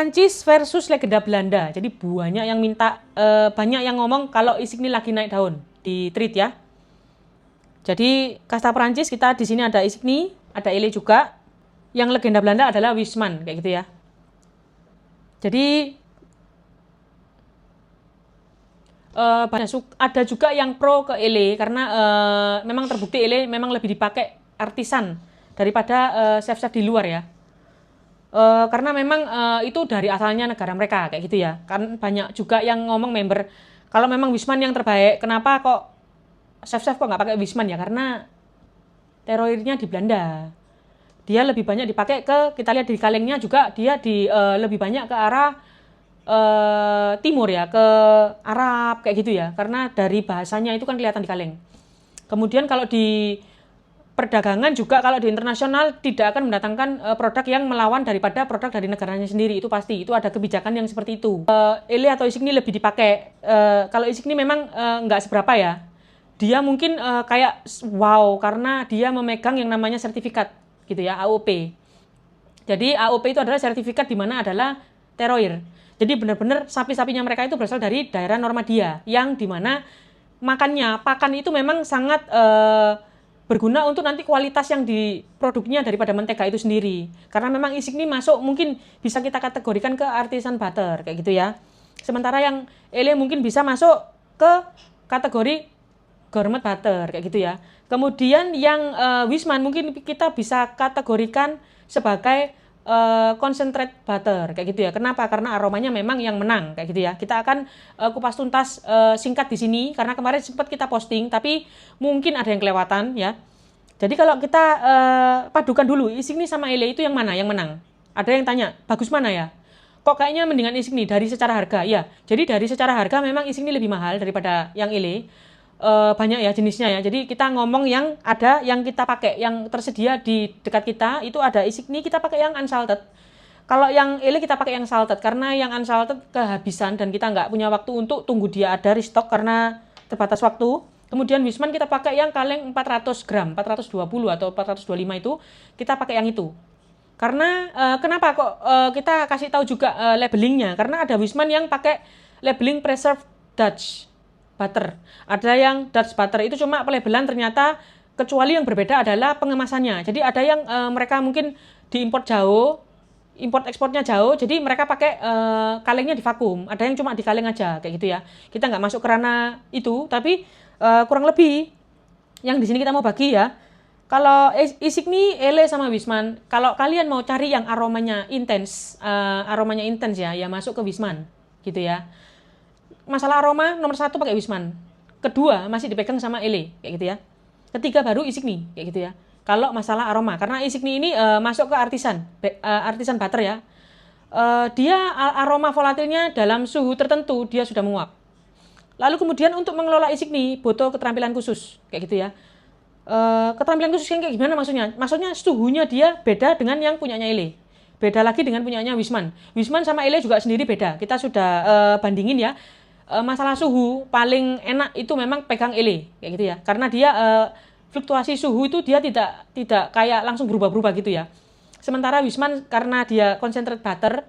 Prancis versus legenda Belanda. Jadi banyak yang minta, banyak yang ngomong kalau Insigne lagi naik daun di tweet ya. Jadi kasta Prancis kita di sini ada Insigne, ada Ele juga. Yang legenda Belanda adalah Wijman kayak gitu ya. Jadi ada juga yang pro ke Ele karena memang terbukti Ele memang lebih dipakai artisan daripada chef-chef di luar ya. Karena memang itu dari asalnya negara mereka kayak gitu ya. Kan banyak juga yang ngomong member kalau memang Wijman yang terbaik, kenapa kok chef-chef kok nggak pakai Wijman ya? Karena teroirnya di Belanda. Dia lebih banyak dipakai kita lihat di kalengnya juga dia lebih banyak ke arah timur ya, ke Arab kayak gitu ya. Karena dari bahasanya itu kan kelihatan di kaleng. Kemudian kalau di perdagangan juga kalau di internasional tidak akan mendatangkan produk yang melawan daripada produk dari negaranya sendiri, itu pasti. Itu ada kebijakan yang seperti itu. Ele atau Insigne lebih dipakai. Kalau Insigne memang nggak seberapa ya. Dia mungkin kayak wow karena dia memegang yang namanya sertifikat gitu ya, AOP. Jadi AOP itu adalah sertifikat di mana adalah teroir. Jadi benar-benar sapi-sapinya mereka itu berasal dari daerah Normandia yang dimana pakan itu memang sangat berguna untuk nanti kualitas yang di produknya daripada mentega itu sendiri. Karena memang Insigne masuk mungkin bisa kita kategorikan ke artisan butter kayak gitu ya. Sementara yang Ele mungkin bisa masuk ke kategori gourmet butter kayak gitu ya. Kemudian yang Wijman mungkin kita bisa kategorikan sebagai concentrate butter kayak gitu ya. Kenapa? Karena aromanya memang yang menang kayak gitu ya. Kita akan kupas tuntas singkat di sini karena kemarin sempat kita posting tapi mungkin ada yang kelewatan ya. Jadi kalau kita padukan dulu Insigne sama Ele itu yang mana yang menang? Ada yang tanya, bagus mana ya? Kok kayaknya mendingan Insigne dari secara harga? Ya, jadi dari secara harga memang Insigne lebih mahal daripada yang Ele. Banyak ya jenisnya ya. Jadi kita ngomong yang ada yang kita pakai, yang tersedia di dekat kita itu ada Insigne kita pakai yang unsalted. Kalau yang Ele kita pakai yang salted karena yang unsalted kehabisan dan kita nggak punya waktu untuk tunggu dia ada restock karena terbatas waktu. Kemudian Wijman kita pakai yang kaleng 400 gram, 420 atau 425 itu kita pakai yang itu. Karena kenapa kok kita kasih tahu juga labelingnya? Karena ada Wijman yang pakai labeling preserved Dutch butter. Ada yang Dutch butter itu cuma pelabelan ternyata kecuali yang berbeda adalah pengemasannya. Jadi ada yang mereka mungkin diimpor jauh, import ekspornya jauh, jadi mereka pakai kalengnya di vakum. Ada yang cuma di kaleng aja kayak gitu ya. Kita nggak masuk ke ranah itu, tapi kurang lebih yang di sini kita mau bagi ya. Kalau Insigne, Ele sama Wijman, kalau kalian mau cari yang aromanya intens ya masuk ke Wijman gitu ya. Masalah aroma nomor 1 pakai Wijman, kedua masih dipegang sama Ele kayak gitu ya, ketiga baru Insigne kayak gitu ya. Kalau masalah aroma karena Insigne ini masuk ke artisan butter ya, dia aroma volatilnya dalam suhu tertentu dia sudah menguap. Lalu kemudian untuk mengelola Insigne butuh keterampilan khusus kayak gitu ya. Keterampilan khusus yang kayak gimana maksudnya? Maksudnya suhunya dia beda dengan yang punyanya Ele, beda lagi dengan punyanya Wijman. Wijman sama Ele juga sendiri beda. Kita sudah bandingin ya. Masalah suhu paling enak itu memang pegang Ele kayak gitu ya. Karena dia fluktuasi suhu itu dia tidak kayak langsung berubah-berubah gitu ya. Sementara Wijman karena dia concentrate butter,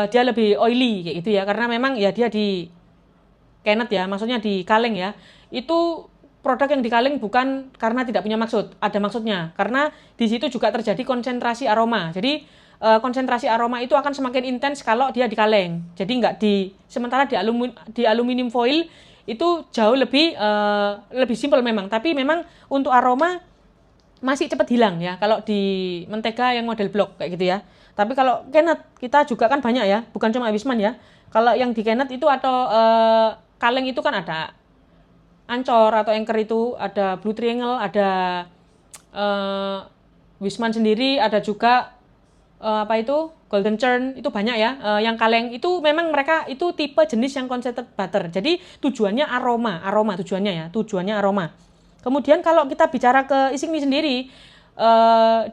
dia lebih oily kayak gitu ya. Karena memang ya dia di kenet ya, maksudnya di kaleng ya. Itu produk yang di kaleng bukan karena tidak punya maksud, ada maksudnya. Karena di situ juga terjadi konsentrasi aroma. Jadi konsentrasi aroma itu akan semakin intens kalau dia di kaleng. Jadi sementara di aluminium foil itu jauh lebih simpel memang. Tapi memang untuk aroma masih cepat hilang ya kalau di mentega yang model blok kayak gitu ya. Tapi kalau kenet kita juga kan banyak ya, bukan cuma Wijman ya. Kalau yang di kenet itu atau kaleng itu kan ada Ancor atau Anchor itu, ada Blue Triangle, ada Wijman sendiri, ada juga Golden Churn, itu banyak ya. Yang kaleng itu memang mereka itu tipe jenis yang concentrated butter. Jadi tujuannya aroma tujuannya aroma. Kemudian kalau kita bicara ke Insigne sendiri,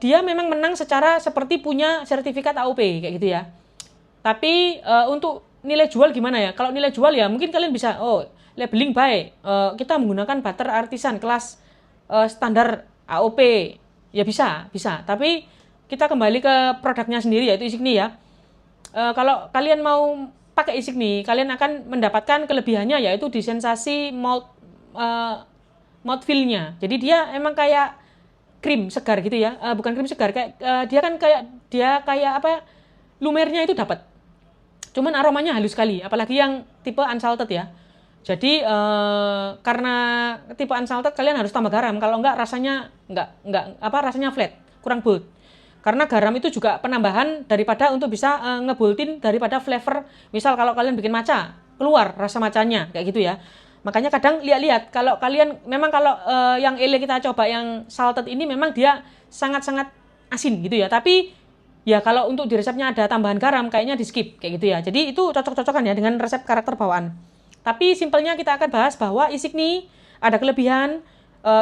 dia memang menang secara seperti punya sertifikat AOP kayak gitu ya. Tapi untuk nilai jual gimana ya? Kalau nilai jual ya mungkin kalian bisa labeling by kita menggunakan butter artisan kelas standar AOP ya bisa. Tapi kita kembali ke produknya sendiri yaitu Insigne ya. kalau kalian mau pakai Isigni, kalian akan mendapatkan kelebihannya yaitu di sensasi mouthfeel-nya. Jadi dia emang kayak krim segar gitu ya, bukan krim segar, kayak dia kayak apa? Lumernya itu dapat. Cuman aromanya halus sekali, apalagi yang tipe unsalted ya. Jadi karena tipe unsalted kalian harus tambah garam, kalau enggak rasanya rasanya flat, kurang bold. Karena garam itu juga penambahan daripada untuk bisa ngebultin daripada flavor. Misal kalau kalian bikin matcha, keluar rasa matchanya kayak gitu ya. Makanya kadang lihat-lihat kalau kalian memang kalau yang ele kita coba yang salted ini memang dia sangat-sangat asin gitu ya. Tapi ya kalau untuk di resepnya ada tambahan garam kayaknya di skip kayak gitu ya. Jadi itu cocok-cocokan ya dengan resep karakter bawaan. Tapi simpelnya kita akan bahas bahwa Isigni ada kelebihan,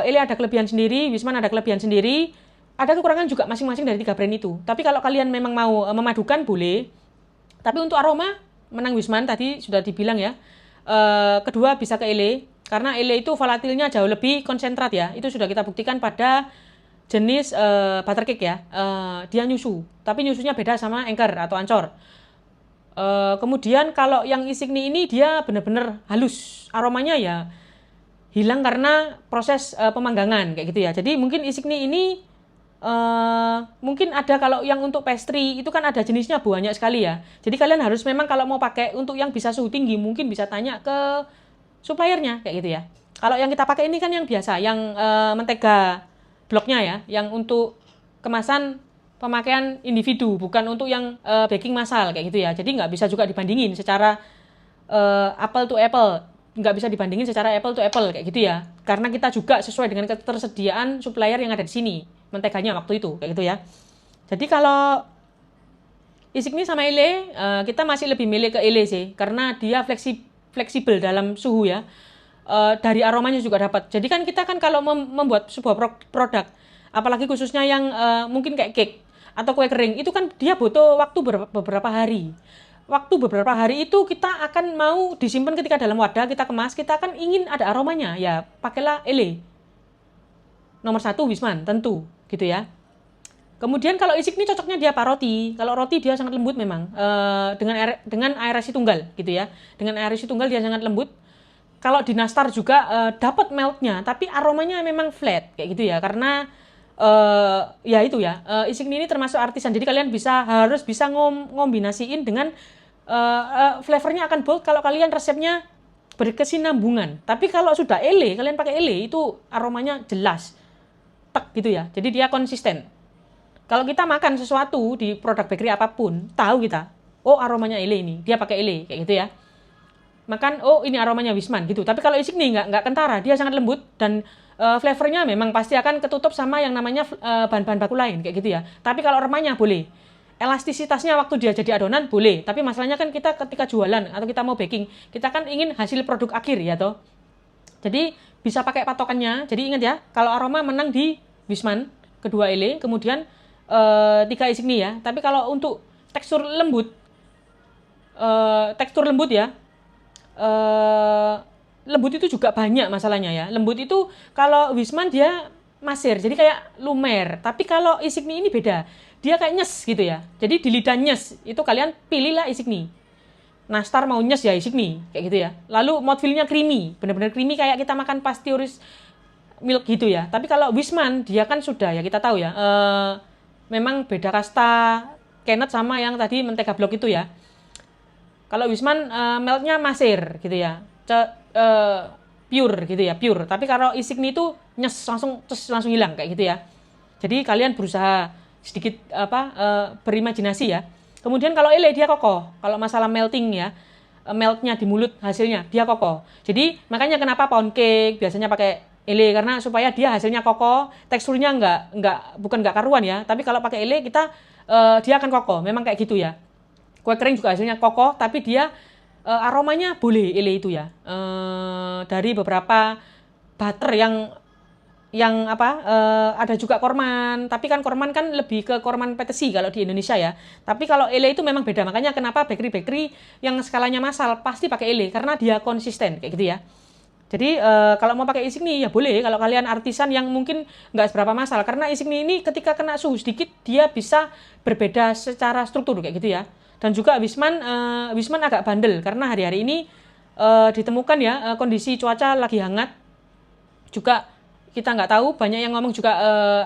ele ada kelebihan sendiri, Wisman ada kelebihan sendiri. Ada kekurangan juga masing-masing dari 3 brand itu. Tapi kalau kalian memang mau memadukan boleh. Tapi untuk aroma menang Wisman tadi sudah dibilang ya. Kedua bisa ke ele karena ele itu volatilnya jauh lebih konsentrat ya. Itu sudah kita buktikan pada jenis butter cake ya. Dia nyusu, tapi nyusunya beda sama Anchor atau Ancor. Kemudian kalau yang Isigni ini dia benar-benar halus. Aromanya ya hilang karena proses pemanggangan kayak gitu ya. Jadi mungkin Isigni ini mungkin ada kalau yang untuk pastry itu kan ada jenisnya banyak sekali ya. Jadi kalian harus memang kalau mau pakai untuk yang bisa suhu tinggi mungkin bisa tanya ke suppliernya kayak gitu ya. Kalau yang kita pakai ini kan yang biasa, yang mentega bloknya ya, yang untuk kemasan pemakaian individu, bukan untuk yang baking massal kayak gitu ya. Jadi nggak bisa juga dibandingin secara apple to apple, nggak bisa dibandingin secara apple to apple kayak gitu ya. Karena kita juga sesuai dengan ketersediaan supplier yang ada di sini. Menteganya waktu itu kayak gitu ya. Jadi kalau Isigni sama ele kita masih lebih milih ke ele sih karena dia fleksibel dalam suhu ya. Dari aromanya juga dapat. Jadi kan kita kan kalau membuat sebuah produk apalagi khususnya yang mungkin kayak cake atau kue kering itu kan dia butuh waktu beberapa hari. Waktu beberapa hari itu kita akan mau disimpan ketika dalam wadah kita kemas, kita akan ingin ada aromanya ya pakailah ele. Nomor 1 Wisman tentu gitu ya. Kemudian kalau Isigni cocoknya dia apa roti. Kalau roti dia sangat lembut memang dengan aerasi tunggal gitu ya. Dengan aerasi tunggal dia sangat lembut. Kalau di nastar juga dapat meltnya, tapi aromanya memang flat kayak gitu ya. Karena ya itu ya. Isigni ini termasuk artisan. Jadi kalian harus bisa ngombinasiin dengan flavornya akan bold kalau kalian resepnya berkesinambungan. Tapi kalau sudah ele, kalian pakai ele itu aromanya jelas. Gitu ya. Jadi dia konsisten. Kalau kita makan sesuatu di produk bakery apapun, tahu kita, oh aromanya ele ini, dia pakai ele kayak gitu ya. Makan, oh ini aromanya Wisman gitu. Tapi kalau Isigni nggak kentara, dia sangat lembut dan flavornya memang pasti akan ketutup sama yang namanya bahan-bahan baku lain kayak gitu ya. Tapi kalau remahnya boleh. Elastisitasnya waktu dia jadi adonan boleh. Tapi masalahnya kan kita ketika jualan atau kita mau baking, kita kan ingin hasil produk akhir ya toh. Jadi bisa pakai patokannya. Jadi ingat ya, kalau aroma menang di Wisman, kedua ele, kemudian 3 Isigni ya. Tapi kalau untuk tekstur lembut ya, lembut itu juga banyak masalahnya ya. Lembut itu kalau Wisman dia masir, jadi kayak lumer. Tapi kalau Isigni ini beda, dia kayak nyes gitu ya. Jadi di lidah nyes, itu kalian pilihlah Isigni. Nastar mau nyes ya Isigni, kayak gitu ya. Lalu mouthfeel-nya creamy, benar-benar creamy kayak kita makan pasteurized milk gitu ya. Tapi kalau Wisman dia kan sudah ya kita tahu ya, memang beda kasta Kennet sama yang tadi mentega blok itu ya. Kalau Wisman meltnya masir gitu ya, pure gitu ya, pure. Tapi kalau Isigni itu nyes langsung hilang kayak gitu ya. Jadi kalian berusaha sedikit berimajinasi ya. Kemudian kalau ele dia kokoh. Kalau masalah melting ya, meltnya di mulut hasilnya dia kokoh. Jadi makanya kenapa pound cake biasanya pakai ele karena supaya dia hasilnya kokoh, teksturnya bukan nggak karuan ya. Tapi kalau pakai ele kita dia akan kokoh. Memang kayak gitu ya. Kue kering juga hasilnya kokoh, tapi dia aromanya boleh ele itu ya. Dari beberapa butter yang ada juga korman, tapi kan korman kan lebih ke korman petesi kalau di Indonesia ya. Tapi kalau ele itu memang beda. Makanya kenapa bakery yang skalanya massal pasti pakai ele karena dia konsisten kayak gitu ya. Jadi kalau mau pakai Isigni ya boleh kalau kalian artisan yang mungkin nggak seberapa massal karena Isigni ini ketika kena suhu sedikit dia bisa berbeda secara struktur kayak gitu ya. Dan juga Wisman agak bandel karena hari-hari ini ditemukan ya kondisi cuaca lagi hangat. Juga kita nggak tahu, banyak yang ngomong juga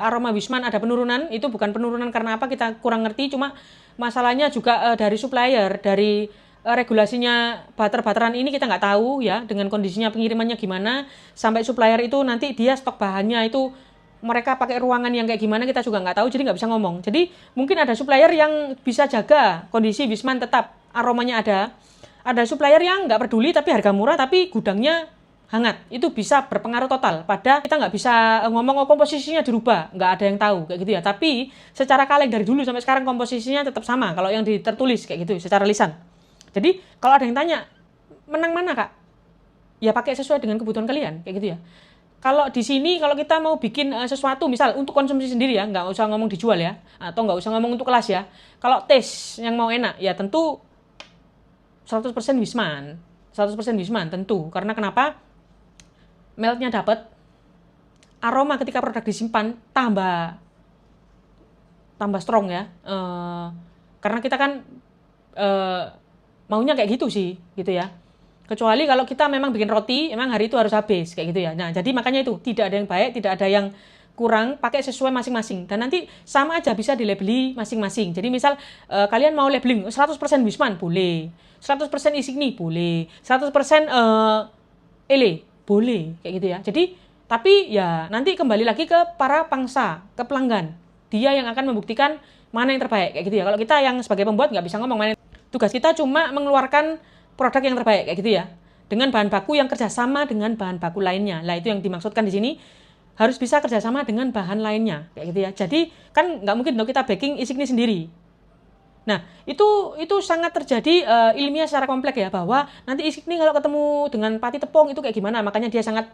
aroma Wisman ada penurunan. Itu bukan penurunan karena apa, kita kurang ngerti, cuma masalahnya juga dari supplier, dari regulasinya butter-butteran ini kita nggak tahu ya, dengan kondisinya pengirimannya gimana, sampai supplier itu nanti dia stok bahannya itu mereka pakai ruangan yang kayak gimana kita juga nggak tahu, jadi nggak bisa ngomong. Jadi mungkin ada supplier yang bisa jaga kondisi Wisman tetap aromanya ada supplier yang nggak peduli tapi harga murah tapi gudangnya hangat, itu bisa berpengaruh total pada kita nggak bisa ngomong komposisinya dirubah, nggak ada yang tahu kayak gitu ya. Tapi secara kaleng dari dulu sampai sekarang komposisinya tetap sama kalau yang tertulis kayak gitu secara lisan. Jadi kalau ada yang tanya menang mana kak, ya pakai sesuai dengan kebutuhan kalian kayak gitu ya. Kalau di sini kalau kita mau bikin sesuatu misal untuk konsumsi sendiri ya, nggak usah ngomong dijual ya, atau nggak usah ngomong untuk kelas ya. Kalau taste yang mau enak ya tentu 100% Wisman, 100% Wisman tentu. Karena kenapa? Meltnya dapat, aroma ketika produk disimpan tambah strong ya. Karena kita kan maunya kayak gitu sih, gitu ya. Kecuali kalau kita memang bikin roti, emang hari itu harus habis kayak gitu ya. Nah, jadi makanya itu tidak ada yang baik, tidak ada yang kurang, pakai sesuai masing-masing. Dan nanti sama aja bisa dilabeli masing-masing. Jadi misal kalian mau labeling 100% Wisman boleh, 100% Isigni boleh, 100% Ele boleh kayak gitu ya. Jadi tapi ya nanti kembali lagi ke para pangsa, ke pelanggan. Dia yang akan membuktikan mana yang terbaik kayak gitu ya. Kalau kita yang sebagai pembuat nggak bisa ngomong mana. Tugas kita cuma mengeluarkan produk yang terbaik kayak gitu ya, dengan bahan baku yang kerjasama dengan bahan baku lainnya. Lah itu yang dimaksudkan di sini, harus bisa kerjasama dengan bahan lainnya kayak gitu ya. Jadi kan nggak mungkin dong kita baking Isigni sendiri. Nah itu sangat terjadi ilmiah secara kompleks ya, bahwa nanti Isigni kalau ketemu dengan pati tepung itu kayak gimana, makanya dia sangat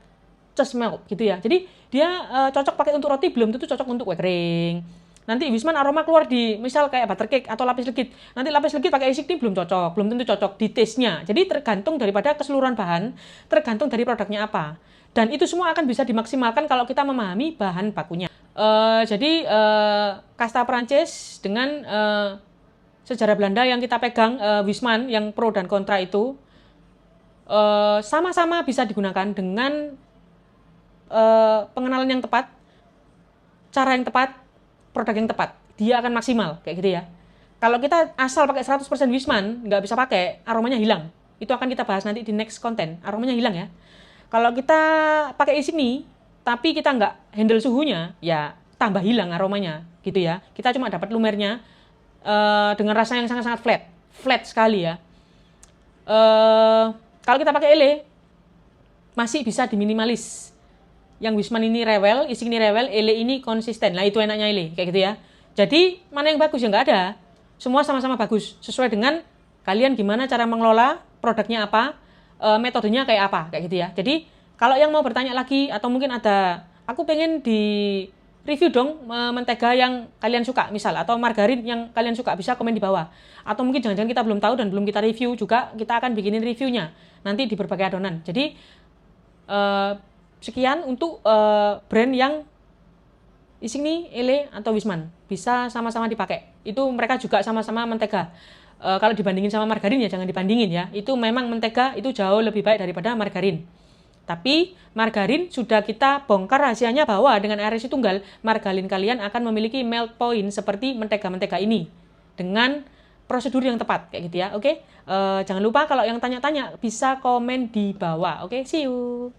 melt gitu ya. Jadi dia cocok pakai untuk roti, belum tentu cocok untuk kue kering. Nanti Wisman aroma keluar di misal kayak butter cake atau lapis legit. Nanti lapis legit pakai Isigni belum cocok, belum tentu cocok di taste-nya. Jadi tergantung daripada keseluruhan bahan, tergantung dari produknya apa. Dan itu semua akan bisa dimaksimalkan kalau kita memahami bahan bakunya. Jadi kasta Perancis dengan sejarah Belanda yang kita pegang, Wisman yang pro dan kontra itu sama-sama bisa digunakan dengan pengenalan yang tepat, cara yang tepat, produk yang tepat, dia akan maksimal kayak gitu ya. Kalau kita asal pakai 100% Wisman, nggak bisa pakai, aromanya hilang. Itu akan kita bahas nanti di next konten, aromanya hilang ya. Kalau kita pakai Isigni, tapi kita nggak handle suhunya, ya tambah hilang aromanya gitu ya. Kita cuma dapat lumernya dengan rasa yang sangat-sangat flat sekali ya. Kalau kita pakai Ele, masih bisa diminimalis. Yang Wisman ini rewel, Isigni rewel, Ele ini konsisten. Nah itu enaknya Ele, kayak gitu ya. Jadi mana yang bagus ya nggak ada. Semua sama-sama bagus, sesuai dengan kalian gimana cara mengelola produknya apa, metodenya kayak apa, kayak gitu ya. Jadi kalau yang mau bertanya lagi atau mungkin ada, aku pengen di review dong mentega yang kalian suka misal, atau margarin yang kalian suka, bisa komen di bawah. Atau mungkin jangan-jangan kita belum tahu dan belum kita review juga, kita akan bikinin reviewnya nanti di berbagai adonan. Jadi sekian untuk brand yang Isigni, Ele, atau Wisman. Bisa sama-sama dipakai. Itu mereka juga sama-sama mentega. Kalau dibandingin sama margarin ya jangan dibandingin ya. Itu memang mentega itu jauh lebih baik daripada margarin. Tapi margarin sudah kita bongkar rahasianya bahwa dengan RSI tunggal, margarin kalian akan memiliki melt point seperti mentega-mentega ini. Dengan prosedur yang tepat kayak gitu ya. Oke? Jangan lupa kalau yang tanya-tanya bisa komen di bawah. Oke? See you.